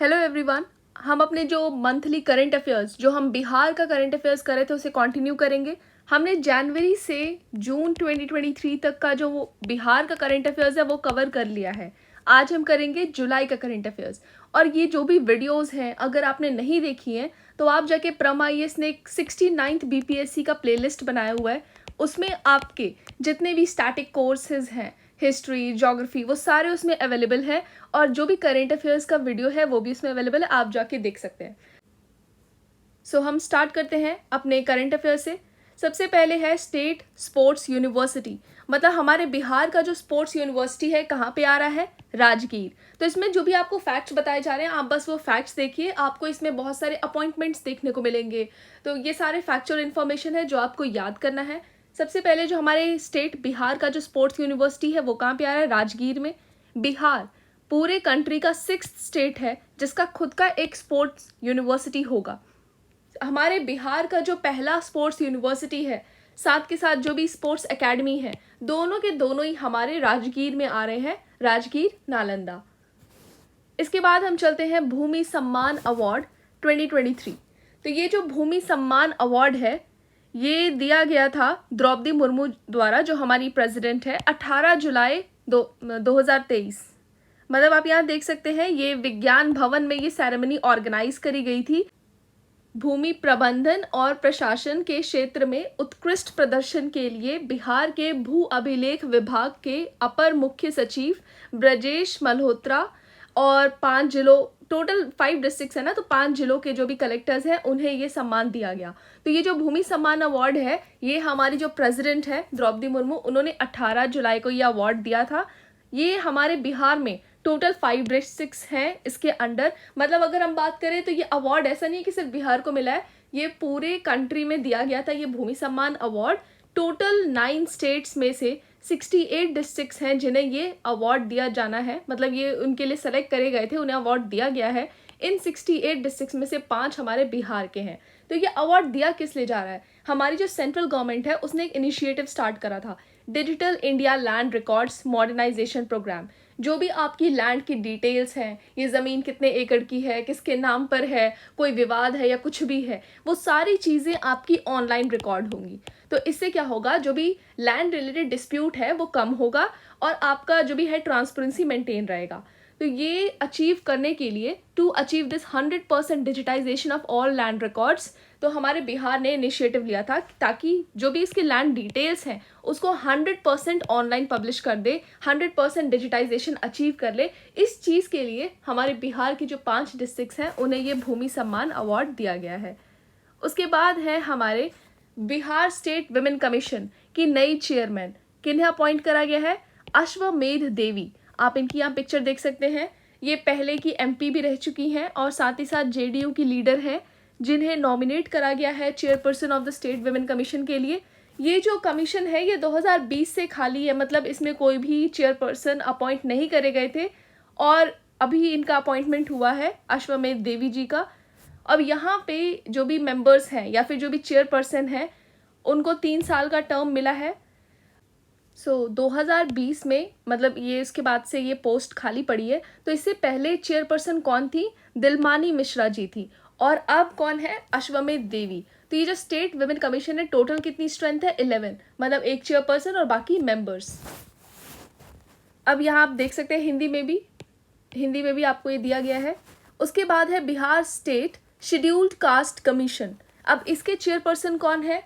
Hello everyone. हम अपने जो मंथली करंट अफेयर्स जो हम बिहार का करंट अफेयर्स कर रहे थे उसे कंटिन्यू करेंगे। हमने जनवरी से जून 2023 तक का जो वो बिहार का करंट अफेयर्स है वो कवर कर लिया है। आज हम करेंगे जुलाई का करंट अफेयर्स। और ये जो भी वीडियोस हैं अगर आपने नहीं देखी हैं तो आप जाके प्रम IAS ने एक 69th BPSC का प्लेलिस्ट बनाया हुआ है। उसमें आपके जितने भी स्टैटिक कोर्सेज हैं, हिस्ट्री, ज्योग्राफी, वो सारे उसमें अवेलेबल है। और जो भी करेंट अफेयर्स का वीडियो है वो भी उसमें अवेलेबल है, आप जाके देख सकते हैं। सो हम स्टार्ट करते हैं अपने करंट अफेयर से। सबसे पहले है स्टेट स्पोर्ट्स यूनिवर्सिटी, मतलब हमारे बिहार का जो स्पोर्ट्स यूनिवर्सिटी है कहाँ पे आ रहा है, राजगीर। तो इसमें जो भी आपको फैक्ट्स बताए जा रहे हैं आप बस वो फैक्ट्स देखिए, आपको इसमें बहुत सारे अपॉइंटमेंट्स देखने को मिलेंगे। तो ये सारे फैक्चुअल इन्फॉर्मेशन है जो आपको याद करना है। सबसे पहले जो हमारे स्टेट बिहार का जो स्पोर्ट्स यूनिवर्सिटी है वो कहाँ पे आ रहा है, राजगीर में। बिहार पूरे कंट्री का 6th स्टेट है जिसका खुद का एक स्पोर्ट्स यूनिवर्सिटी होगा। हमारे बिहार का जो पहला स्पोर्ट्स यूनिवर्सिटी है, साथ के साथ जो भी स्पोर्ट्स एकेडमी है, दोनों के दोनों ही हमारे राजगीर में आ रहे हैं, राजगीर नालंदा। इसके बाद हम चलते हैं भूमि सम्मान अवार्ड 2023। तो ये जो भूमि सम्मान अवार्ड है ये दिया गया था द्रौपदी मुर्मू द्वारा, जो हमारी प्रेसिडेंट है, 18 जुलाई 2023। मतलब आप यहाँ देख सकते हैं ये विज्ञान भवन में ये सेरेमनी ऑर्गेनाइज करी गई थी। भूमि प्रबंधन और प्रशासन के क्षेत्र में उत्कृष्ट प्रदर्शन के लिए बिहार के भू अभिलेख विभाग के अपर मुख्य सचिव ब्रजेश मल्होत्रा और 5 जिलों, टोटल 5 डिस्ट्रिक्ट्स है ना, तो 5 जिलों के जो भी कलेक्टर्स हैं उन्हें ये सम्मान दिया गया। तो ये जो भूमि सम्मान अवार्ड है ये हमारी जो प्रेसिडेंट है द्रौपदी मुर्मू, उन्होंने 18 जुलाई को ये अवार्ड दिया था। ये हमारे बिहार में टोटल 5 डिस्ट्रिक्ट्स हैं इसके अंडर। मतलब अगर हम बात करें तो ये अवार्ड ऐसा नहीं है कि सिर्फ बिहार को मिला है, ये पूरे कंट्री में दिया गया था ये भूमि सम्मान अवार्ड। टोटल 9 स्टेट्स में से 68 डिस्ट्रिक्ट्स हैं जिन्हें ये अवार्ड दिया जाना है, मतलब ये उनके लिए सेलेक्ट करे गए थे, उन्हें अवार्ड दिया गया है। इन 68 डिस्ट्रिक्ट्स में से 5 हमारे बिहार के हैं। तो ये अवार्ड दिया किस लिए जा रहा है, हमारी जो सेंट्रल गवर्नमेंट है उसने एक इनिशिएटिव स्टार्ट करा था, digital India land records modernisation programme. जो भी आपकी लैंड की डिटेल्स हैं, ये ज़मीन कितने एकड़ की है, किसके नाम पर है, कोई विवाद है या कुछ भी है, वो सारी चीज़ें आपकी ऑनलाइन रिकॉर्ड होंगी। तो इससे क्या होगा, जो भी लैंड रिलेटेड डिस्प्यूट है वो कम होगा और आपका जो भी है ट्रांसपेरेंसी मेंटेन रहेगा। तो ये अचीव करने के लिए, to achieve this 100% digitisation of all land records, तो हमारे बिहार ने इनिशिएटिव लिया था ताकि जो भी इसके लैंड डिटेल्स हैं उसको 100% ऑनलाइन पब्लिश कर दे, 100% डिजिटाइजेशन अचीव कर ले। इस चीज़ के लिए हमारे बिहार की जो 5 डिस्ट्रिक्ट्स हैं उन्हें ये भूमि सम्मान अवार्ड दिया गया है। उसके बाद है हमारे बिहार स्टेट विमेन कमीशन की नई चेयरमैन, किन्हें अपॉइंट करा गया है, अश्वमेध देवी। आप इनकी यहाँ पिक्चर देख सकते हैं। ये पहले की MP भी रह चुकी हैं और साथ ही साथ JDU की लीडर हैं, जिन्हें नॉमिनेट करा गया है chairperson of the state women commission के लिए। ये जो कमीशन है ये 2020 से खाली है, मतलब इसमें कोई भी चेयरपर्सन अपॉइंट नहीं करे गए थे और अभी इनका अपॉइंटमेंट हुआ है अश्वमेध देवी जी का। अब यहाँ पे जो भी मेंबर्स हैं या फिर जो भी चेयरपर्सन हैं उनको 3 साल का टर्म मिला है। 2020 में, मतलब ये इसके बाद से ये पोस्ट खाली पड़ी है। तो इससे पहले चेयरपर्सन कौन थी, दिलमानी मिश्रा जी थी, और अब कौन है, अश्वमेध देवी। तो ये जो स्टेट विमेन कमीशन है टोटल कितनी स्ट्रेंथ है, 11, मतलब एक चेयरपर्सन और बाकी मेंबर्स। अब यहाँ आप देख सकते हैं हिंदी में भी आपको ये दिया गया है। उसके बाद है Bihar state scheduled caste commission. अब इसके चेयरपर्सन कौन है,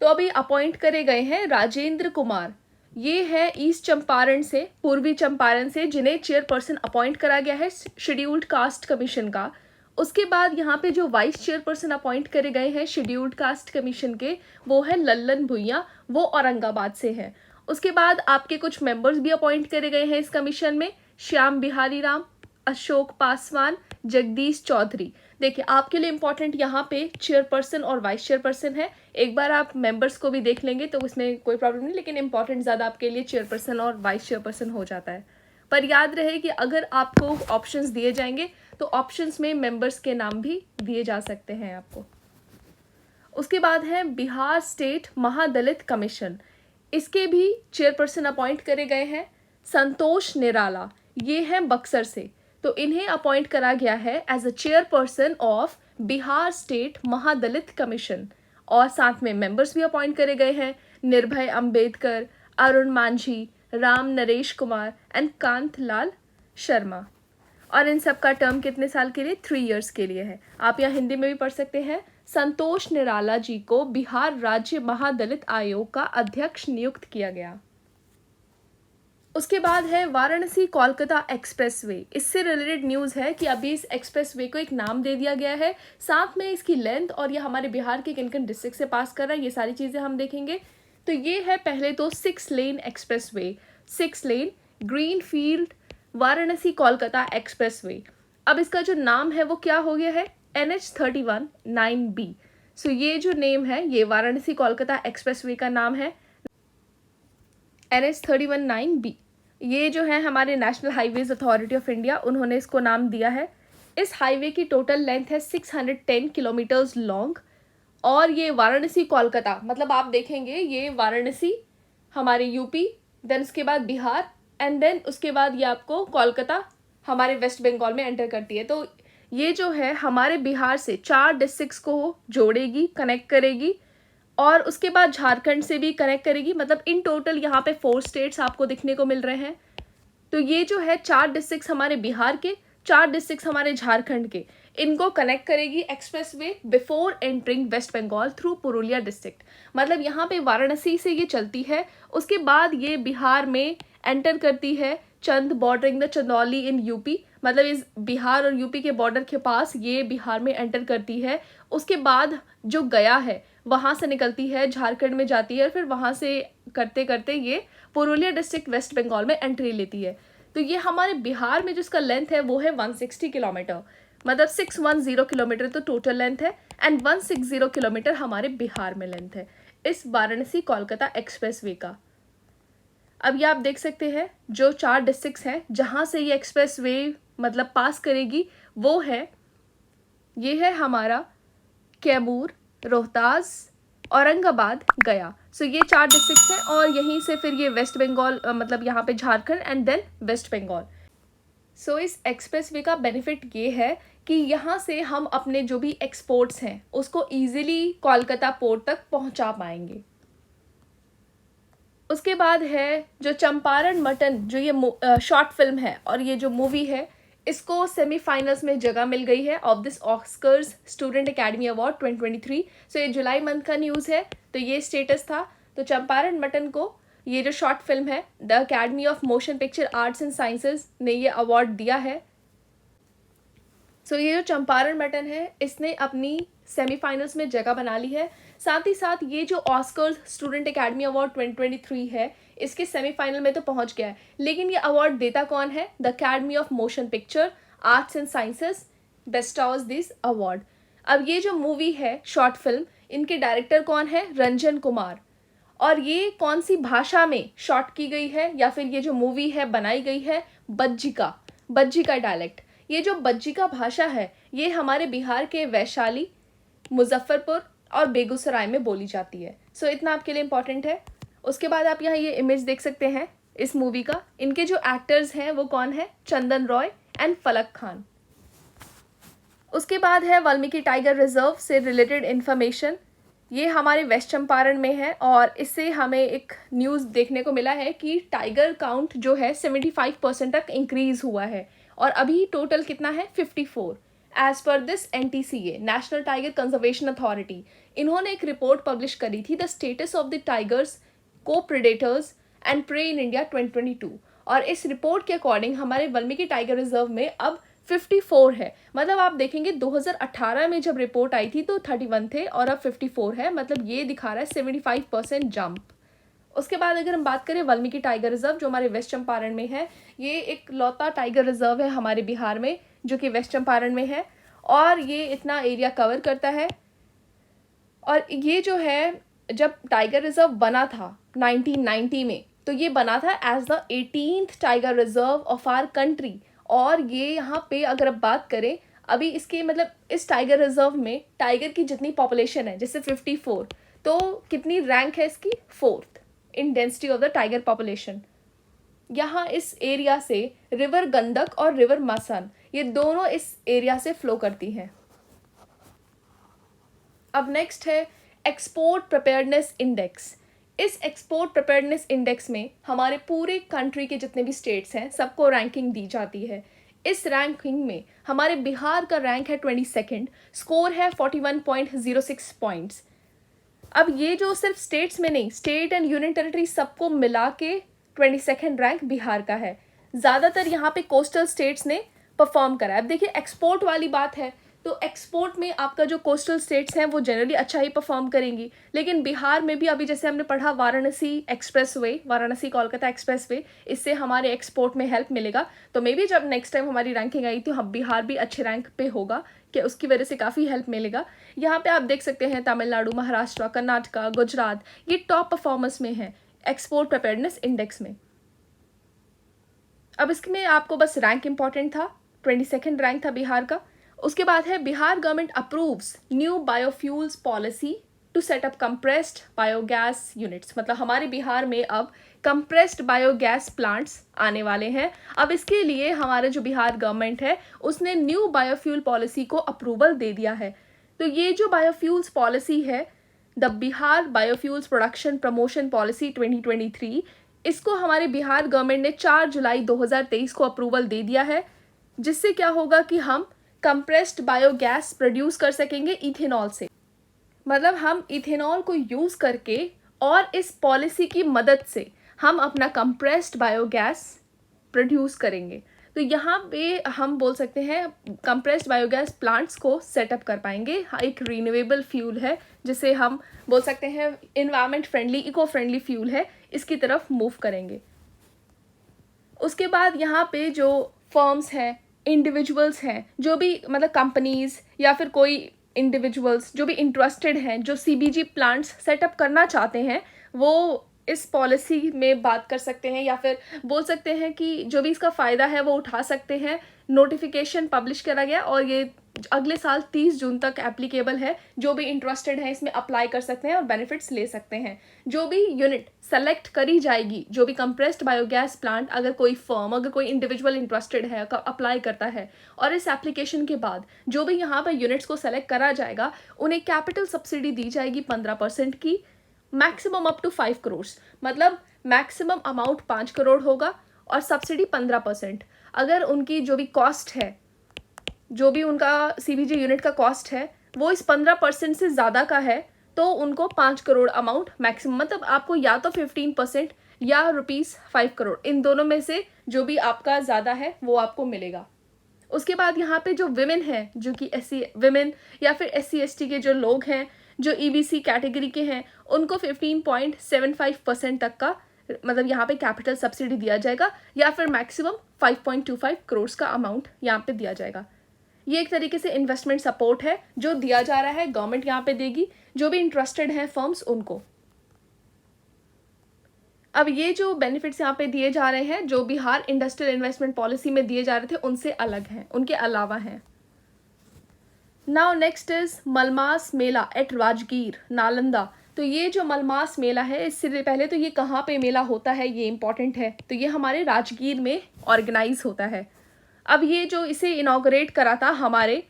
तो अभी अपॉइंट करे गए हैं राजेंद्र कुमार। ये है ईस्ट चंपारण से, पूर्वी चंपारण से, जिन्हें चेयरपर्सन अपॉइंट करा गया है शेड्यूल्ड कास्ट कमीशन का। उसके बाद यहाँ पे जो वाइस चेयरपर्सन अपॉइंट करे गए हैं शेड्यूल्ड कास्ट कमीशन के, वो है लल्लन भुइया, वो औरंगाबाद से हैं। उसके बाद आपके कुछ मेंबर्स भी अपॉइंट करे गए हैं इस कमीशन में, श्याम बिहारी राम, अशोक पासवान, जगदीश चौधरी। देखिए आपके लिए इंपॉर्टेंट यहाँ पे चेयरपर्सन और वाइस चेयरपर्सन है। एक बार आप मेंबर्स को भी देख लेंगे तो उसमें कोई प्रॉब्लम नहीं, लेकिन इंपॉर्टेंट ज़्यादा आपके लिए चेयरपर्सन और वाइस चेयरपर्सन हो जाता है। पर याद रहे कि अगर आपको ऑप्शंस दिए जाएंगे तो ऑप्शंस में मेंबर्स के नाम भी दिए जा सकते हैं आपको। उसके बाद है बिहार स्टेट महादलित कमीशन। इसके भी चेयरपर्सन अपॉइंट करे गए हैं संतोष निराला, ये हैं बक्सर से। तो इन्हें अपॉइंट करा गया है as a chairperson of Bihar state Mahadalit commission, और साथ में मेंबर्स भी अपॉइंट करे गए हैं, निर्भय अंबेडकर, अरुण मांझी, राम नरेश कुमार एंड कांत लाल शर्मा। और इन सब का टर्म कितने साल के लिए? 3 इयर्स के लिए है। आप यहाँ हिंदी में भी पढ़ सकते हैं। संतोष निराला जी को बिहार राज्य महादलित आयोग का अध्यक्ष नियुक्त किया गया। उसके बाद है वाराणसी कोलकाता एक्सप्रेसवे। इससे रिलेटेड न्यूज़ है कि अभी इस एक्सप्रेसवे को एक नाम दे दिया गया है, साथ में इसकी लेंथ और ये हमारे बिहार के किन किन डिस्ट्रिक्ट से पास कर रहा है, ये सारी चीज़ें हम देखेंगे। तो ये है पहले तो 6 लेन एक्सप्रेसवे, 6 लेन green field Varanasi Kolkata expressway. अब इसका जो नाम है वो क्या हो गया है? NH31 9B। सो ये जो नेम है ये वाराणसी कोलकाता एक्सप्रेसवे का नाम है NH31 9B। ये जो है हमारे national highways authority of India, उन्होंने इसको नाम दिया है। इस हाईवे की टोटल लेंथ है 610 किलोमीटर्स लॉन्ग, और ये वाराणसी कोलकाता, मतलब आप देखेंगे ये वाराणसी हमारे यूपी, देन उसके बाद बिहार, एंड देन उसके बाद ये आपको कोलकाता हमारे वेस्ट बंगाल में एंटर करती है। तो ये जो है हमारे बिहार से 4 डिस्ट्रिक्ट्स को जोड़ेगी, कनेक्ट करेगी, और उसके बाद झारखंड से भी कनेक्ट करेगी। मतलब इन टोटल यहाँ पे 4 स्टेट्स आपको दिखने को मिल रहे हैं। तो ये जो है 4 डिस्ट्रिक्ट्स हमारे बिहार के, 4 डिस्ट्रिक्ट्स हमारे झारखंड के, इनको कनेक्ट करेगी expressway before entering West Bengal through Purulia district. मतलब यहाँ पे वाराणसी से ये चलती है, उसके बाद ये बिहार में एंटर करती है चंद bordering the Chandauli in UP, मतलब इस बिहार और यूपी के बॉर्डर के पास ये बिहार में एंटर करती है। उसके बाद जो गया है वहाँ से निकलती है, झारखंड में जाती है, फिर वहाँ से करते करते ये पुरुलिया डिस्ट्रिक्ट वेस्ट बंगाल में एंट्री लेती है। तो ये हमारे बिहार में जिसका लेंथ है वो है 160 किलोमीटर, मतलब 610 किलोमीटर तो टोटल लेंथ है, एंड 160 किलोमीटर हमारे बिहार में लेंथ है इस वाराणसी कोलकाता एक्सप्रेसवे का। अब ये आप देख सकते हैं जो 4 डिस्ट्रिक्ट्स हैं जहाँ से ये एक्सप्रेसवे मतलब पास करेगी, वो है, ये है हमारा कैमूर, रोहतास, औरंगाबाद, गया। सो ये 4 डिस्ट्रिक्ट्स हैं, और यहीं से फिर ये वेस्ट बंगाल, मतलब यहाँ पे Jharkhand and then West Bengal. So इस एक्सप्रेसवे का बेनिफिट ये है कि यहाँ से हम अपने जो भी एक्सपोर्ट्स हैं उसको ईजिली कोलकाता पोर्ट तक पहुँचा पाएंगे। उसके बाद है जो चंपारण मटन, जो ये शॉर्ट फिल्म है और ये जो मूवी है, इसको सेमीफाइनल्स में जगह मिल गई है of this Oscars student academy award 2023। सो ये जुलाई मंथ का न्यूज़ है, तो ये स्टेटस था। तो चंपारण मटन को ये जो शॉर्ट फिल्म है the Academy of Motion Picture Arts and sciences ने ये अवार्ड दिया है। सो ये जो चंपारण मटन है इसने अपनी सेमीफाइनल्स में जगह बना ली है। साथ ही साथ ये जो ऑस्कर्स स्टूडेंट एकेडमी अवार्ड 2023 है इसके सेमीफाइनल में तो पहुंच गया है, लेकिन ये अवार्ड देता कौन है? The Academy of Motion Picture Arts and Sciences bestows this award. अब ये जो मूवी है शॉर्ट फिल्म, इनके डायरेक्टर कौन है? रंजन कुमार। और ये कौन सी भाषा में शॉट की गई है या फिर ये जो मूवी है बनाई गई है? बज्जी का डायलेक्ट। ये जो बज्जी का भाषा है ये हमारे बिहार के वैशाली, मुजफ्फरपुर और बेगूसराय में बोली जाती है। सो इतना आपके लिए इम्पॉर्टेंट है। उसके बाद आप यहाँ ये इमेज देख सकते हैं इस मूवी का। इनके जो एक्टर्स हैं वो कौन है? चंदन रॉय एंड फलक खान। उसके बाद है वाल्मीकि टाइगर रिजर्व से रिलेटेड इन्फॉर्मेशन। ये हमारे वेस्ट चंपारण में है, और इससे हमें एक न्यूज़ देखने को मिला है कि टाइगर काउंट जो है 75% तक इंक्रीज़ हुआ है, और अभी टोटल कितना है? 54। As per this NTCA National Tiger Conservation Authority, इन्होंने एक रिपोर्ट पब्लिश करी थी the status of the tigers co predators and prey in India 2022, और इस रिपोर्ट के अकॉर्डिंग हमारे वाल्मीकि टाइगर रिजर्व में अब 54 है। मतलब आप देखेंगे 2018 में जब रिपोर्ट आई थी तो 31 थे और अब 54 है, मतलब ये दिखा रहा है 75% जंप। उसके बाद अगर हम बात करें वाल्मीकि टाइगर रिजर्व जो हमारे वेस्ट चंपारण में है, ये एक लौता टाइगर रिजर्व है हमारे बिहार में जो कि वेस्ट चंपारण में है, और ये इतना एरिया कवर करता है। और ये जो है जब टाइगर रिजर्व बना था 1990 में, तो ये बना था as the 18th tiger reserve of our country. और ये यहाँ पे अगर आप बात करें अभी इसके मतलब इस टाइगर रिजर्व में टाइगर की जितनी पॉपुलेशन है जैसे 54, तो कितनी रैंक है इसकी? 4th in density of the tiger population. यहाँ इस एरिया से रिवर गंडक और रिवर मसन, ये दोनों इस एरिया से फ्लो करती हैं। अब नेक्स्ट है एक्सपोर्ट प्रिपेयर्डनेस इंडेक्स। इस एक्सपोर्ट प्रिपेयर्डनेस इंडेक्स में हमारे पूरे कंट्री के जितने भी स्टेट्स हैं सबको रैंकिंग दी जाती है। इस रैंकिंग में हमारे बिहार का रैंक है 22nd, स्कोर है 41.06 पॉइंट्स। अब ये जो सिर्फ स्टेट्स में नहीं, स्टेट एंड यूनियन टेरिटरी सबको मिला के 22nd रैंक बिहार का है। ज़्यादातर यहाँ पे कोस्टल स्टेट्स ने परफॉर्म करा है। अब देखिए एक्सपोर्ट वाली बात है, तो एक्सपोर्ट में आपका जो कोस्टल स्टेट्स हैं वो जनरली अच्छा ही परफॉर्म करेंगी, लेकिन बिहार में भी अभी जैसे हमने पढ़ा वाराणसी एक्सप्रेसवे, वाराणसी कोलकाता एक्सप्रेसवे, इससे हमारे एक्सपोर्ट में हेल्प मिलेगा। तो मे बी जब नेक्स्ट टाइम हमारी रैंकिंग आई तो हम बिहार भी अच्छे रैंक पे होगा, कि उसकी वजह से काफ़ी हेल्प मिलेगा। यहाँ पे आप देख सकते हैं तमिलनाडु, महाराष्ट्र, कर्नाटका, गुजरात, ये टॉप परफॉर्मेंस में हैं एक्सपोर्ट प्रिपेयर्डनेस इंडेक्स में। अब इसमें आपको बस रैंक इंपॉर्टेंट था, 22nd रैंक था बिहार का। उसके बाद है Bihar government approves new biofuels policy to set up compressed biogas units. मतलब हमारे बिहार में अब कंप्रेस्ड बायोगैस प्लांट्स आने वाले हैं। अब इसके लिए हमारे जो बिहार गवर्नमेंट है उसने न्यू बायोफ्यूल पॉलिसी को अप्रूवल दे दिया है। तो ये जो बायोफ्यूल्स पॉलिसी है, the Bihar biofuels production promotion policy 2023, इसको हमारे बिहार गवर्नमेंट ने 4 जुलाई 2023 को अप्रूवल दे दिया है, जिससे क्या होगा कि हम कंप्रेस्ड बायोगैस प्रोड्यूस कर सकेंगे इथेनॉल से। मतलब हम इथेनॉल को यूज़ करके और इस पॉलिसी की मदद से हम अपना कंप्रेस्ड बायोगैस प्रोड्यूस करेंगे। तो यहाँ पे हम बोल सकते हैं कंप्रेस्ड बायोगैस प्लांट्स को सेटअप कर पाएंगे। एक रिन्यूएबल फ्यूल है जिसे हम बोल सकते हैं environment friendly, eco friendly fuel है, इसकी तरफ मूव करेंगे। उसके बाद यहाँ पे जो फर्म्स हैं, इंडिविजुअल्स हैं, जो भी मतलब कंपनीज या फिर कोई इंडिविजुअल्स जो भी इंटरेस्टेड हैं, जो सीबीजी प्लांट्स सेटअप करना चाहते हैं, वो इस पॉलिसी में बात कर सकते हैं या फिर बोल सकते हैं कि जो भी इसका फ़ायदा है वो उठा सकते हैं। नोटिफिकेशन पब्लिश करा गया और ये अगले साल 30 जून तक एप्लीकेबल है। जो भी इंटरेस्टेड है इसमें अप्लाई कर सकते हैं और बेनिफिट्स ले सकते हैं। जो भी यूनिट सेलेक्ट करी जाएगी, जो भी कंप्रेस्ड बायोगैस प्लांट, अगर कोई फर्म, अगर कोई इंडिविजुअल इंटरेस्टेड है, अप्लाई करता है, और इस एप्लीकेशन के बाद जो भी यहाँ पर यूनिट्स को सेलेक्ट करा जाएगा उन्हें कैपिटल सब्सिडी दी जाएगी 15% की, मैक्सिमम अप टू 5 करोड़। मतलब मैक्सिमम अमाउंट 5 करोड़ होगा और सब्सिडी 15%। अगर उनकी जो भी कॉस्ट है, जो भी उनका सीबीजी यूनिट का कॉस्ट है वो इस 15% से ज़्यादा का है, तो उनको 5 करोड़ अमाउंट मैक्सिमम, मतलब आपको या तो 15% या ₹5 करोड़, इन दोनों में से जो भी आपका ज़्यादा है वो आपको मिलेगा। उसके बाद यहाँ पे जो विमेन हैं, जो कि विमेन या फिर SC/ST के जो लोग हैं, जो EBC कैटेगरी के हैं, उनको 15.75% तक का मतलब यहाँ पे कैपिटल सब्सिडी दिया जाएगा या फिर मैक्सिमम 5.25 करोड़ का अमाउंट यहाँ पे दिया जाएगा। ये एक तरीके से इन्वेस्टमेंट सपोर्ट है जो दिया जा रहा है, गवर्नमेंट यहाँ पे देगी जो भी इंटरेस्टेड हैं फर्म्स उनको। अब ये जो बेनिफिट्स यहाँ पे दिए जा रहे हैं, जो बिहार इंडस्ट्रियल इन्वेस्टमेंट पॉलिसी में दिए जा रहे थे, उनसे अलग हैं, उनके अलावा हैं। Now next is Malmas Mela at Rajgir, Nalanda. तो ये जो मलमास मेला है, इससे पहले तो ये कहाँ पे मेला होता है ये इंपॉर्टेंट है। तो ये हमारे राजगीर में ऑर्गेनाइज होता है। अब ये जो इसे इनॉग्रेट करा था हमारे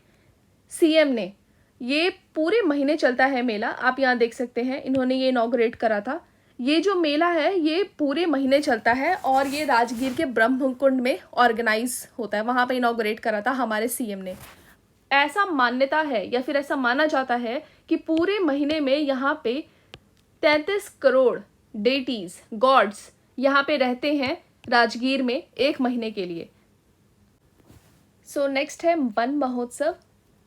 CM ने, ये पूरे महीने चलता है मेला। आप यहाँ देख सकते हैं इन्होंने ये इनॉग्रेट करा था। ये जो मेला है ये पूरे महीने चलता है और ये राजगीर के ब्रह्मकुंड में ऑर्गेनाइज होता है। वहाँ पे इनॉग्रेट करा था हमारे CM ने। ऐसा मान्यता है या फिर ऐसा माना जाता है कि पूरे महीने में यहाँ पे 33 करोड़ डेटीज, गॉड्स यहाँ पे रहते हैं राजगीर में एक महीने के लिए। सो नेक्स्ट है वन महोत्सव।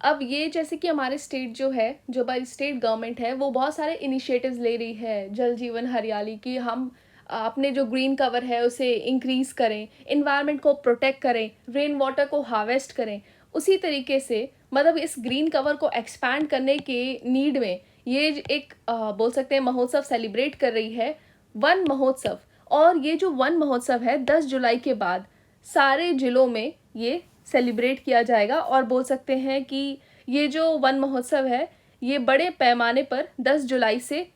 अब ये जैसे कि हमारे स्टेट जो है, जो हमारी स्टेट गवर्नमेंट है, वो बहुत सारे इनिशिएटिव्स ले रही है जल जीवन हरियाली की। हम अपने जो ग्रीन कवर है उसे इंक्रीज करें, इन्वायरमेंट को प्रोटेक्ट करें, रेन वाटर को हार्वेस्ट करें। उसी तरीके से मतलब इस ग्रीन कवर को एक्सपैंड करने के नीड में ये एक बोल सकते हैं महोत्सव सेलिब्रेट कर रही है, वन महोत्सव। और ये जो वन महोत्सव है 10 जुलाई के बाद सारे जिलों में ये सेलिब्रेट किया जाएगा। और बोल सकते हैं कि ये जो वन महोत्सव है ये बड़े पैमाने पर 10 जुलाई से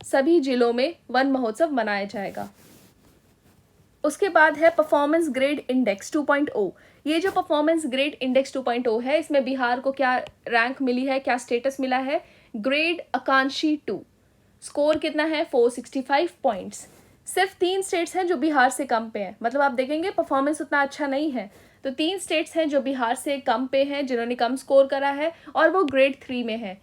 सभी जिलों में वन महोत्सव मनाया जाएगा। उसके बाद है परफॉर्मेंस ग्रेड इंडेक्स 2.0। ये जो परफॉर्मेंस ग्रेड इंडेक्स 2.0 है, इसमें बिहार को क्या रैंक मिली है, क्या स्टेटस मिला है, ग्रेड आकांक्षी 2। स्कोर कितना है, 465 पॉइंट्स। सिर्फ 3 स्टेट्स हैं जो बिहार से कम पे हैं, मतलब आप देखेंगे परफॉर्मेंस उतना अच्छा नहीं है, तो 3 स्टेट्स हैं जो बिहार से कम पे हैं, जिन्होंने कम स्कोर करा है, और वो ग्रेड 3 में है,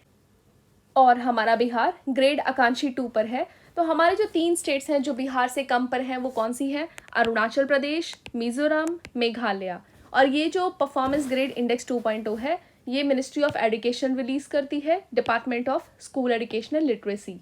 और हमारा बिहार ग्रेड आकांक्षी 2 पर है। तो हमारे जो 3 स्टेट्स हैं जो बिहार से कम पर हैं वो कौन सी हैं, अरुणाचल प्रदेश, मिजोरम, मेघालय। और ये जो परफॉर्मेंस ग्रेड इंडेक्स 2.0 है, ये मिनिस्ट्री ऑफ एजुकेशन रिलीज करती है, department of school educational literacy.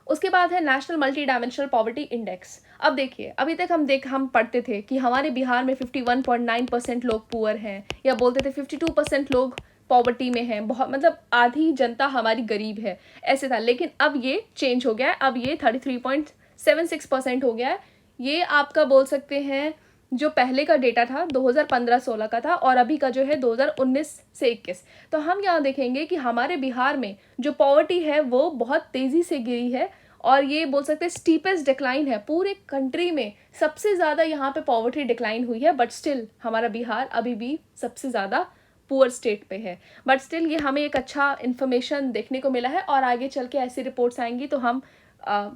उसके बाद है national multi dimensional poverty index. अब देखिए, अभी तक हम पढ़ते थे कि हमारे बिहार में 51.9% लोग पुअर हैं, या बोलते थे 52% लोग पॉवर्टी में हैं, बहुत मतलब आधी जनता हमारी गरीब है, ऐसे था। लेकिन अब ये चेंज हो गया है, अब ये 33.76% हो गया है। ये आपका बोल सकते हैं जो पहले का डेटा था 2015-16 का था, और अभी का जो है 2019 से 21। तो हम यहाँ देखेंगे कि हमारे बिहार में जो पॉवर्टी है वो बहुत तेज़ी से गिरी है, और ये बोल सकते हैं स्टीपेस्ट डिक्लाइन है पूरे कंट्री में। सबसे ज़्यादा यहाँ पे पॉवर्टी डिक्लाइन हुई है, बट स्टिल हमारा बिहार अभी भी सबसे ज़्यादा पुअर स्टेट पे है। बट स्टिल ये हमें एक अच्छा इन्फॉर्मेशन देखने को मिला है, और आगे चल के ऐसी रिपोर्ट्स आएंगी तो हम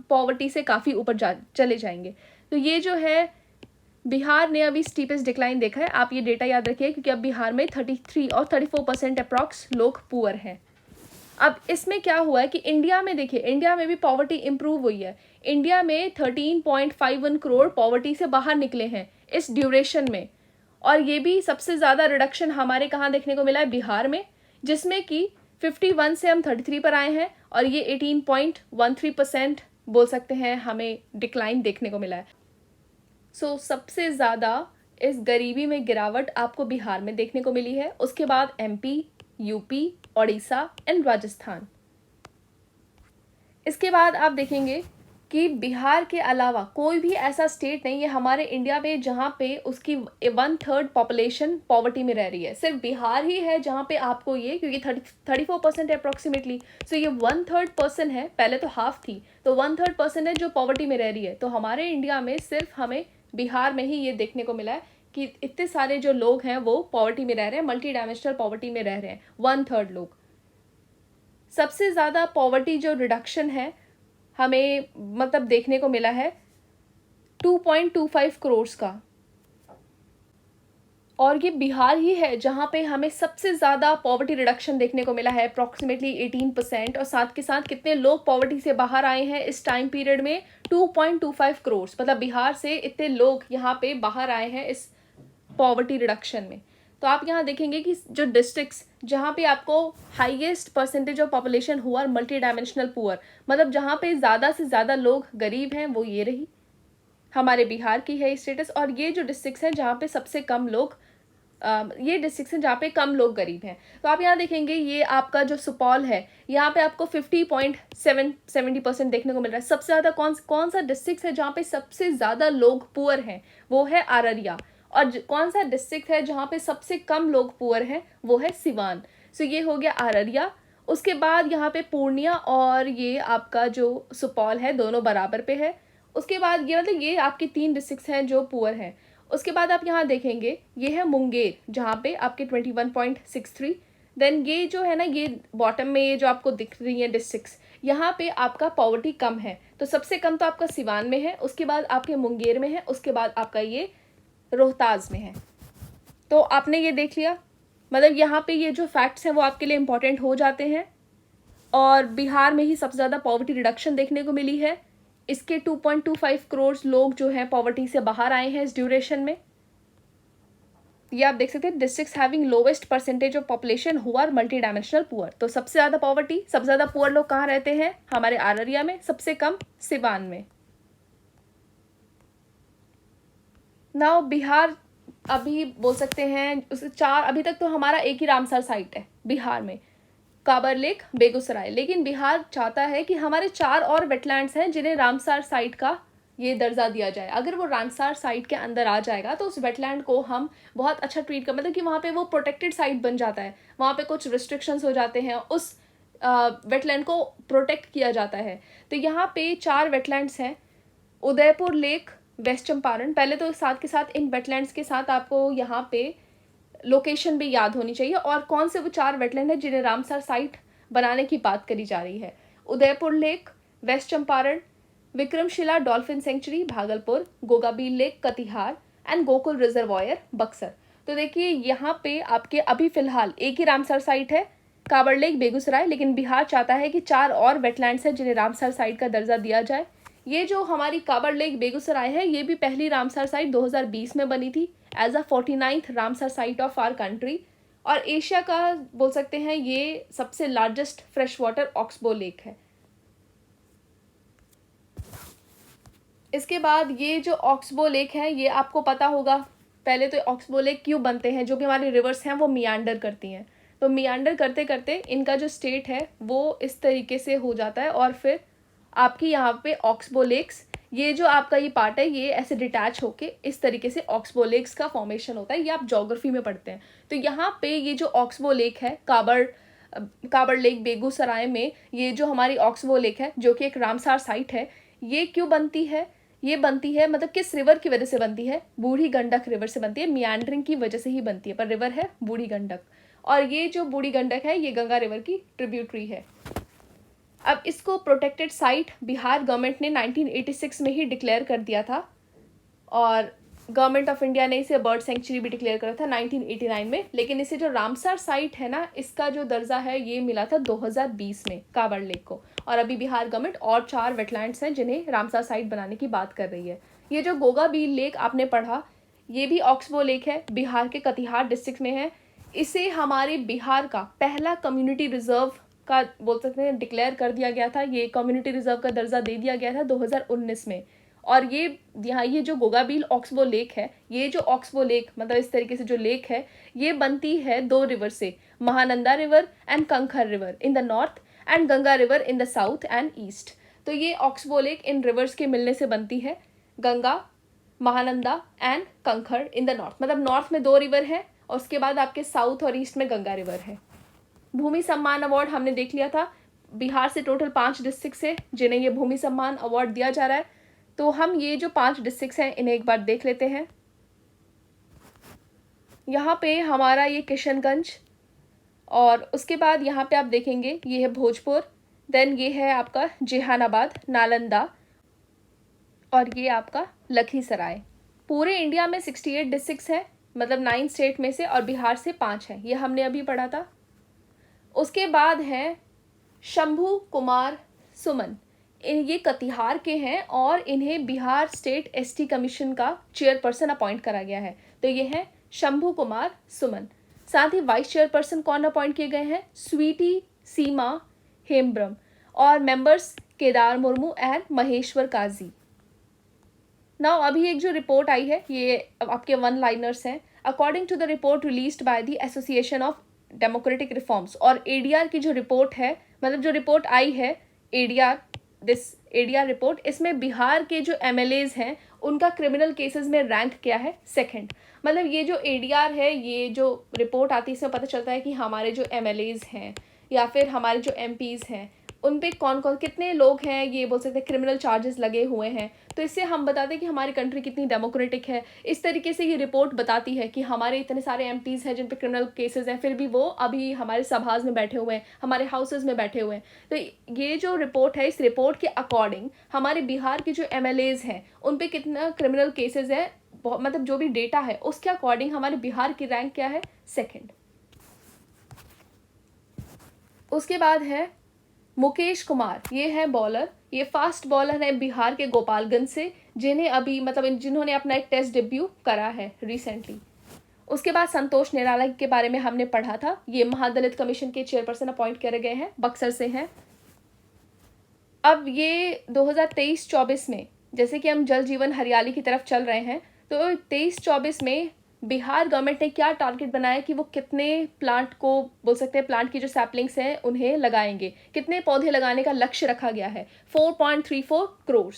पॉवर्टी से काफ़ी ऊपर चले जाएंगे। तो ये जो है बिहार ने अभी स्टीपेस्ट डिक्लाइन देखा है, आप ये डेटा याद रखिए, क्योंकि अब बिहार में 33 और 34% अप्रॉक्स लोग पुअर हैं। अब इसमें क्या हुआ है कि इंडिया में देखिए, इंडिया में भी पॉवर्टी इंप्रूव हुई है। इंडिया में 13.51 करोड़ पॉवर्टी से बाहर निकले हैं इस ड्यूरेशन में, और ये भी सबसे ज़्यादा रिडक्शन हमारे कहाँ देखने को मिला है, बिहार में, जिसमें कि 51 से हम 33 पर आए हैं, और ये 18.13% बोल सकते हैं हमें डिक्लाइन देखने को मिला है। सो सबसे ज़्यादा इस गरीबी में गिरावट आपको बिहार में देखने को मिली है। उसके बाद MP, UP, Orissa and Rajasthan. इसके बाद आप देखेंगे कि बिहार के अलावा कोई भी ऐसा स्टेट नहीं है हमारे इंडिया में जहाँ पे उसकी 1/3 पॉपुलेशन पॉवर्टी में रह रही है। सिर्फ बिहार ही है जहाँ पे आपको ये, क्योंकि 34% है अप्रॉक्सीमेटली, सो ये 1/3 पर्सन है, पहले तो हाफ थी, तो 1/3 पर्सन है जो पॉवर्टी में रह रही है। तो हमारे इंडिया में सिर्फ हमें बिहार में ही ये देखने को मिला है कि इतने सारे जो लोग हैं वो पॉवर्टी में रह रहे हैं, मल्टी डायमेंशनल पॉवर्टी में रह रहे हैं, 1/3 लोग। सबसे ज़्यादा पॉवर्टी जो रिडक्शन है हमें मतलब देखने को मिला है 2.25 करोड़ का, और ये बिहार ही है जहाँ पे हमें सबसे ज़्यादा पॉवर्टी रिडक्शन देखने को मिला है, अप्रॉक्सीमेटली 18%। और साथ के साथ कितने लोग पॉवर्टी से बाहर आए हैं इस टाइम पीरियड में, 2.25 करोड़, मतलब बिहार से इतने लोग यहाँ पे बाहर आए हैं इस पॉवर्टी रिडक्शन में। तो आप यहाँ देखेंगे कि जो डिस्ट्रिक्ट्स जहाँ पे आपको हाईएस्ट परसेंटेज ऑफ पॉपुलेशन हुआ मल्टी डायमेंशनल पुअर, मतलब जहाँ पे ज़्यादा से ज़्यादा लोग गरीब हैं, वो ये रही हमारे बिहार की है स्टेटस। और ये जो डिस्ट्रिक्ट्स हैं जहाँ पे सबसे कम लोग ये डिस्ट्रिक्ट्स हैं जहाँ पे कम लोग गरीब हैं। तो आप यहाँ देखेंगे ये आपका जो सुपौल है, यहाँ पे आपको 50.70% देखने को मिल रहा है। सबसे ज़्यादा कौन सा डिस्ट्रिक्ट है जहाँ पे सबसे ज़्यादा लोग पुअर हैं, वो है अररिया। और कौन सा डिस्ट्रिक्ट है जहाँ पे सबसे कम लोग पुअर हैं, वो है सिवान। सो ये हो गया अररिया। उसके बाद यहाँ पे पूर्णिया और ये आपका जो सुपौल है, दोनों बराबर पे है। उसके बाद ये मतलब ये आपके 3 डिस्ट्रिक्ट्स हैं जो पुअर हैं। उसके बाद आप यहाँ देखेंगे ये है मुंगेर, जहाँ पे आपके 21.63। देन ये जो है ना, ये बॉटम में ये जो आपको दिख रही है डिस्ट्रिक्ट्स, यहाँ पे आपका पॉवर्टी कम है। तो सबसे कम तो आपका सिवान में है, उसके बाद आपके मुंगेर में है, उसके बाद आपका ये रोहतास में है। तो आपने ये देख लिया, मतलब यहाँ पे ये जो फैक्ट्स हैं वो आपके लिए इंपॉर्टेंट हो जाते हैं। और बिहार में ही सबसे ज़्यादा पॉवर्टी रिडक्शन देखने को मिली है। इसके 2.25 करोड़ लोग जो हैं पॉवर्टी से बाहर आए हैं इस ड्यूरेशन में। ये आप देख सकते हैं, districts having lowest percentage of population who are multidimensional poor. तो सबसे ज़्यादा पॉवर्टी, सबसे ज़्यादा पुअर लोग कहाँ रहते हैं, हमारे अररिया में, सबसे कम सिवान में। नाउ बिहार अभी बोल सकते हैं उसे 4, अभी तक तो हमारा एक ही रामसर साइट है बिहार में, काबर लेक, बेगूसराय। लेकिन बिहार चाहता है कि हमारे 4 और वेटलैंड्स हैं जिन्हें रामसर साइट का ये दर्जा दिया जाए। अगर वो रामसर साइट के अंदर आ जाएगा तो उस वेटलैंड को हम बहुत अच्छा ट्रीट कर, मतलब कि वहाँ पे वो प्रोटेक्टेड साइट बन जाता है, वहाँ पे कुछ रिस्ट्रिक्शंस हो जाते हैं, उस वेटलैंड को प्रोटेक्ट किया जाता है। तो यहाँ पे 4 वेटलैंड्स हैं, उदयपुर लेक, वेस्ट चंपारण। पहले तो साथ के साथ इन वेटलैंड्स के साथ आपको यहाँ पे लोकेशन भी याद होनी चाहिए और कौन से वो 4 वेटलैंड है जिन्हें रामसर साइट बनाने की बात करी जा रही है। Udaipur lake, West Champaran, Vikramshila dolphin sanctuary Bhagalpur, Gogabil lake Katihar and Gokul reservoir Buxar. तो देखिए यहाँ पे आपके अभी फिलहाल एक ही रामसर साइट है, कांवड़ लेक बेगूसराय, लेकिन बिहार चाहता है कि 4 और वेटलैंड्स हैं जिन्हें रामसर साइट का दर्जा दिया जाए। ये जो हमारी कांवड़ लेक बेगूसराय है, ये भी पहली रामसर साइट 2020 में बनी थी as a 49th Ramsar site of our country, और एशिया का बोल सकते हैं ये सबसे largest fresh water oxbow lake है। इसके बाद ये जो ऑक्सबो लेक है, ये आपको पता होगा, पहले तो ऑक्सबो लेक क्यों बनते हैं, जो भी हमारी रिवर्स हैं वो मियांडर करती हैं, तो मियांडर करते करते इनका जो स्टेट है वो इस तरीके से हो जाता है और फिर आपकी यहाँ पे ऑक्सबो लेक्स, ये जो आपका ये पार्ट है ये ऐसे डिटैच होके इस तरीके से ऑक्सबो लेक्स का फॉर्मेशन होता है। ये आप ज्योग्राफी में पढ़ते हैं। तो यहाँ पे ये जो ऑक्सबो लेक है, कांवड़ लेक बेगूसराय में ये जो हमारी ऑक्सबो लेक है जो कि एक रामसार साइट है, ये क्यों बनती है, ये बनती है मतलब किस रिवर की वजह से बनती है, बूढ़ी गंडक रिवर से बनती है, मियांडरिंग की वजह से ही बनती है, पर रिवर है बूढ़ी गंडक, और ये जो बूढ़ी गंडक है ये गंगा रिवर की ट्रिब्यूटरी है। अब इसको प्रोटेक्टेड साइट बिहार गवर्नमेंट ने 1986 में ही डिक्लेयर कर दिया था, और गवर्नमेंट ऑफ इंडिया ने इसे बर्ड सेंचुरी भी डिक्लेयर करा था 1989 में, लेकिन इसे जो रामसर साइट है ना, इसका जो दर्जा है ये मिला था 2020 में कांवड़ लेक को, और अभी बिहार गवर्नमेंट और 4 वेटलैंड्स हैं जिन्हें रामसर साइट बनाने की बात कर रही है। ये जो गोगाबील लेक आपने पढ़ा, ये भी ऑक्सबो लेक है, बिहार के कटिहार डिस्ट्रिक्ट में है। इसे हमारे बिहार का पहला कम्युनिटी रिजर्व का बोल सकते हैं डिक्लेयर कर दिया गया था, ये कम्युनिटी रिजर्व का दर्जा दे दिया गया था 2019 में। और ये यहाँ ये जो गोगाबील ऑक्सबो लेक है, ये जो ऑक्सबो लेक मतलब इस तरीके से जो लेक है, ये बनती है 2 रिवर से, Mahananda river and Kankhar river in the north and Ganga river in the south and east. तो ये ऑक्सबो लेक इन रिवर्स के मिलने से बनती है, Ganga, Mahananda and Kankhar in the north, मतलब नॉर्थ में 2 रिवर है और उसके बाद आपके साउथ और ईस्ट में गंगा रिवर है। भूमि सम्मान अवार्ड हमने देख लिया था, बिहार से टोटल 5 डिस्ट्रिक्ट है जिन्हें ये भूमि सम्मान अवार्ड दिया जा रहा है। तो हम ये जो 5 डिस्ट्रिक्ट हैं इन्हें एक बार देख लेते हैं। यहाँ पे हमारा ये किशनगंज, और उसके बाद यहाँ पे आप देखेंगे ये है भोजपुर, देन ये है आपका जहानाबाद, नालंदा, और ये आपका लखीसराय। पूरे इंडिया में 68 डिस्ट्रिक्ट हैं, मतलब 9 स्टेट में से, और बिहार से 5 हैं, ये हमने अभी पढ़ा था। उसके बाद हैं शंभू कुमार सुमन, ये कटिहार के हैं और इन्हें बिहार स्टेट एसटी कमीशन का चेयरपर्सन अपॉइंट करा गया है। तो ये हैं शंभू कुमार सुमन। साथ ही वाइस चेयरपर्सन कौन अपॉइंट किए गए हैं, स्वीटी सीमा हेम्ब्रम, और members Kedar Murmu and Maheshwar Kazi. Now अभी एक जो रिपोर्ट आई है ये आपके 1 लाइनर्स हैं। According to the report released by the association of democratic reforms, और एडीआर की जो रिपोर्ट है, मतलब जो रिपोर्ट आई है एडीआर, दिस एडीआर रिपोर्ट, इसमें बिहार के जो एमएलएज हैं उनका क्रिमिनल केसेस में रैंक क्या है, 2nd। मतलब ये जो एडीआर है, ये जो रिपोर्ट आती है इसमें पता चलता है कि हमारे जो एमएलएज हैं या फिर हमारे जो एमपीज हैं उन पे कौन कौन कितने लोग हैं, ये बोल सकते हैं क्रिमिनल चार्जेस लगे हुए हैं। तो इससे हम बताते हैं कि हमारी कंट्री कितनी डेमोक्रेटिक है। इस तरीके से ये रिपोर्ट बताती है कि हमारे इतने सारे एमपीज़ हैं जिन पे क्रिमिनल केसेस हैं, फिर भी वो अभी हमारे सभाज में बैठे हुए हैं, हमारे हाउसेज में बैठे हुए हैं। तो ये जो रिपोर्ट है, इस रिपोर्ट के अकॉर्डिंग हमारे बिहार के जो एमएलएज हैं उन पे कितना क्रिमिनल केसेज है, मतलब जो भी डेटा है उसके अकॉर्डिंग हमारे बिहार की रैंक क्या है, 2nd। उसके बाद है मुकेश कुमार, ये है बॉलर, ये फास्ट बॉलर है बिहार के गोपालगंज से, जिन्हें अभी मतलब जिन्होंने अपना एक टेस्ट डेब्यू करा है रिसेंटली। उसके बाद संतोष निराला के बारे में हमने पढ़ा था, ये महादलित कमीशन के चेयरपर्सन अपॉइंट करे गए हैं, बक्सर से हैं। अब ये 2023-24 में, जैसे कि हम जल जीवन हरियाली की तरफ चल रहे हैं, तो 23-24 में बिहार गवर्नमेंट ने क्या टारगेट बनाया कि वो कितने प्लांट को बोल सकते हैं, प्लांट की जो सैपलिंग्स हैं उन्हें लगाएंगे, कितने पौधे लगाने का लक्ष्य रखा गया है, 4.34 करोड़।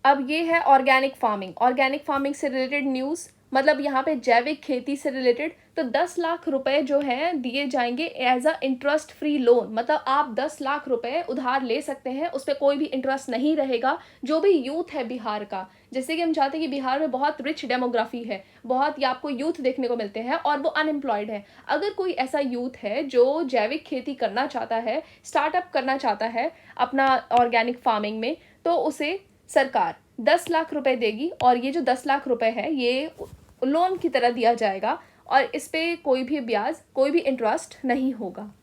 अब ये है ऑर्गेनिक फार्मिंग, ऑर्गेनिक फार्मिंग से रिलेटेड न्यूज़। मतलब यहाँ पे जैविक खेती से रिलेटेड, तो 10 लाख रुपए जो हैं दिए जाएंगे as a interest free loan. मतलब आप 10 लाख रुपए उधार ले सकते हैं, उस पर कोई भी इंटरेस्ट नहीं रहेगा। जो भी यूथ है बिहार का, जैसे कि हम चाहते हैं कि बिहार में बहुत रिच डेमोग्राफी है, बहुत ही आपको यूथ देखने को मिलते हैं और वो अनएम्प्लॉयड है। अगर कोई ऐसा यूथ है जो जैविक खेती करना चाहता है, स्टार्टअप करना चाहता है अपना ऑर्गेनिक फार्मिंग में, तो उसे सरकार 10 लाख रुपए देगी और ये जो 10 लाख रुपए है ये लोन की तरह दिया जाएगा और इस पे कोई भी ब्याज, कोई भी इंटरेस्ट नहीं होगा।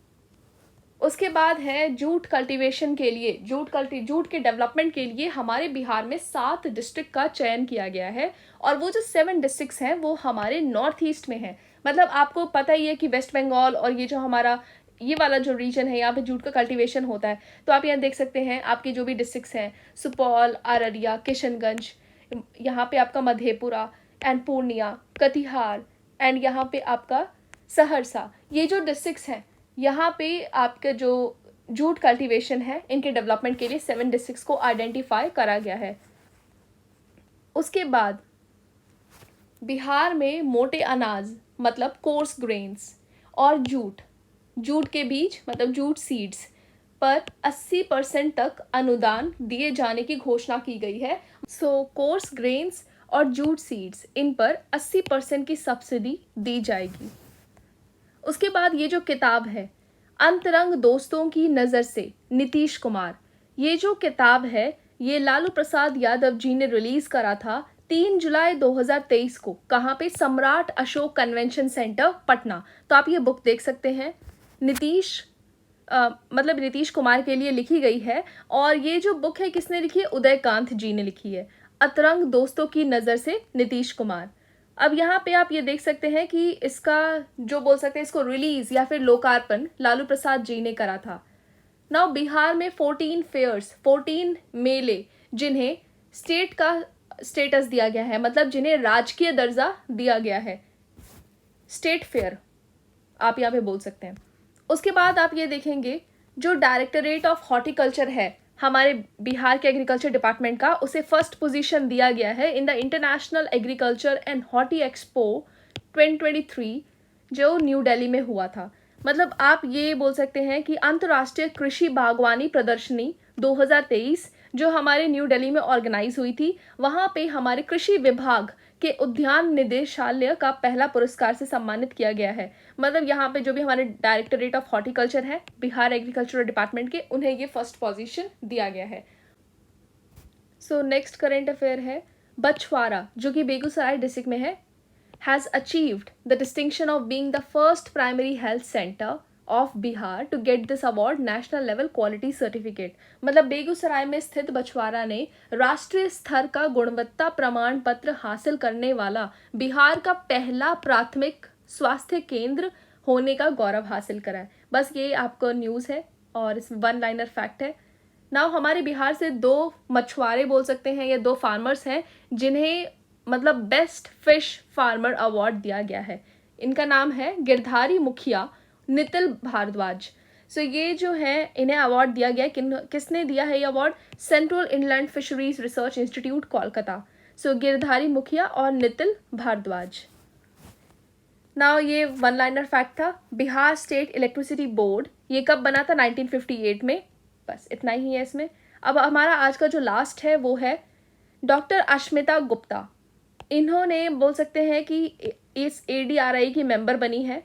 उसके बाद है जूट कल्टीवेशन के लिए, जूट के डेवलपमेंट के लिए हमारे बिहार में 7 डिस्ट्रिक्ट का चयन किया गया है और वो जो 7 डिस्ट्रिक्ट्स हैं वो हमारे नॉर्थ ईस्ट में हैं। मतलब आपको पता ही है कि वेस्ट बंगाल और ये जो हमारा ये वाला जो रीजन है यहाँ पे जूट का कल्टीवेशन होता है। तो आप यहाँ देख सकते हैं आपके जो भी डिस्ट्रिक्ट्स हैं, सुपौल, अररिया, किशनगंज, यहाँ पे आपका मधेपुरा एंड पूर्णिया, कटिहार एंड यहाँ पे आपका सहरसा, ये जो डिस्ट्रिक्ट्स हैं यहाँ पे आपके जो जूट कल्टीवेशन है इनके डेवलपमेंट के लिए 7 डिस्ट्रिक्ट्स को आइडेंटिफाई करा गया है। उसके बाद बिहार में मोटे अनाज मतलब कोर्स ग्रेन्स और जूट के बीज मतलब जूट सीड्स पर 80% तक अनुदान दिए जाने की घोषणा की गई है। सो कोर्स ग्रेन्स और जूट सीड्स इन पर 80% की सब्सिडी दी जाएगी। उसके बाद ये जो किताब है अंतरंग दोस्तों की नज़र से, नीतीश कुमार, ये जो किताब है ये लालू प्रसाद यादव जी ने रिलीज़ करा था 3 जुलाई 2023 को। कहाँ पे? सम्राट अशोक कन्वेंशन सेंटर, पटना। तो आप ये बुक देख सकते हैं। मतलब नीतीश कुमार के लिए लिखी गई है और ये जो बुक है किसने लिखी है? उदयकांत जी ने लिखी है। अंतरंग दोस्तों की नज़र से, नीतीश कुमार। अब यहाँ पे आप ये देख सकते हैं कि इसका जो बोल सकते हैं इसको रिलीज या फिर लोकार्पण लालू प्रसाद जी ने करा था। नाउ बिहार में 14 फेयर्स, 14 मेले जिन्हें स्टेट का स्टेटस दिया गया है, मतलब जिन्हें राजकीय दर्जा दिया गया है, स्टेट फेयर आप यहाँ पे बोल सकते हैं। उसके बाद आप ये देखेंगे जो डायरेक्टरेट ऑफ हॉर्टिकल्चर है हमारे बिहार के एग्रीकल्चर डिपार्टमेंट का, उसे फर्स्ट पोजीशन दिया गया है in the international agriculture and horti expo 2023 जो न्यू दिल्ली में हुआ था। मतलब आप ये बोल सकते हैं कि अंतर्राष्ट्रीय कृषि बागवानी प्रदर्शनी 2023 जो हमारे न्यू दिल्ली में ऑर्गेनाइज हुई थी, वहाँ पे हमारे कृषि विभाग के उद्यान निदेशालय का पहला पुरस्कार से सम्मानित किया गया है। मतलब यहाँ पे जो भी हमारे डायरेक्टरेट ऑफ हॉर्टिकल्चर है बिहार एग्रीकल्चरल डिपार्टमेंट के, उन्हें ये फर्स्ट पोजीशन दिया गया है। सो नेक्स्ट करेंट अफेयर है बछवारा जो कि बेगूसराय डिस्ट्रिक्ट में है, has achieved the distinction of being the first primary health centre of Bihar to get this award national level quality certificate. मतलब बेगूसराय में स्थित बछवारा ने राष्ट्रीय स्तर का गुणवत्ता प्रमाण पत्र हासिल करने वाला बिहार का पहला प्राथमिक स्वास्थ्य केंद्र होने का गौरव हासिल करा है। बस ये आपको न्यूज़ है और इस वन लाइनर फैक्ट है। नाउ हमारे बिहार से 2 मछुआरे बोल सकते हैं या 2 फार्मर्स हैं जिन्हें मतलब बेस्ट फिश फार्मर अवार्ड दिया गया है। इनका नाम है गिरधारी मुखिया, नितिल भारद्वाज। सो ये जो है इन्हें अवार्ड दिया गया, किसने दिया है ये award? Central Inland Fisheries Research Institute Kolkata. So Girdhari Mukhiya और नितिल भारद्वाज। नाउ ये वन लाइनर फैक्ट था। बिहार स्टेट इलेक्ट्रिसिटी बोर्ड ये कब बना था? 1958 में। बस इतना ही है इसमें। अब हमारा आज का जो लास्ट है वो है डॉक्टर अश्मिता गुप्ता। इन्होंने बोल सकते हैं कि इस ADRI की मेंबर बनी है।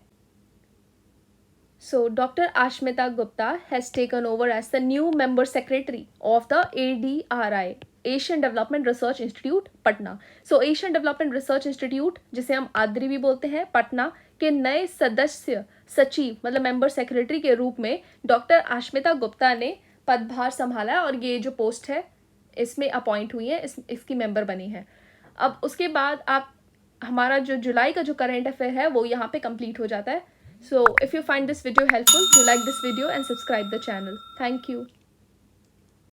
So, Dr. Ashmita Gupta has taken over as the new member secretary of the ADRI, Asian Development Research Institute, Patna. So, Asian Development Research Institute, जिसे हम आद्री भी बोलते हैं, पटना के नए सदस्य सचिव मतलब मेंबर सेक्रेटरी के रूप में डॉक्टर आश्मिता गुप्ता ने पदभार संभाला और ये जो पोस्ट है इसमें अपॉइंट हुई है, इसकी मेंबर बनी है। अब उसके बाद आप हमारा जो जुलाई का जो करंट अफेयर है वो यहाँ पे कंप्लीट हो जाता है। So if you find this video helpful, do like this video and subscribe the channel. Thank you.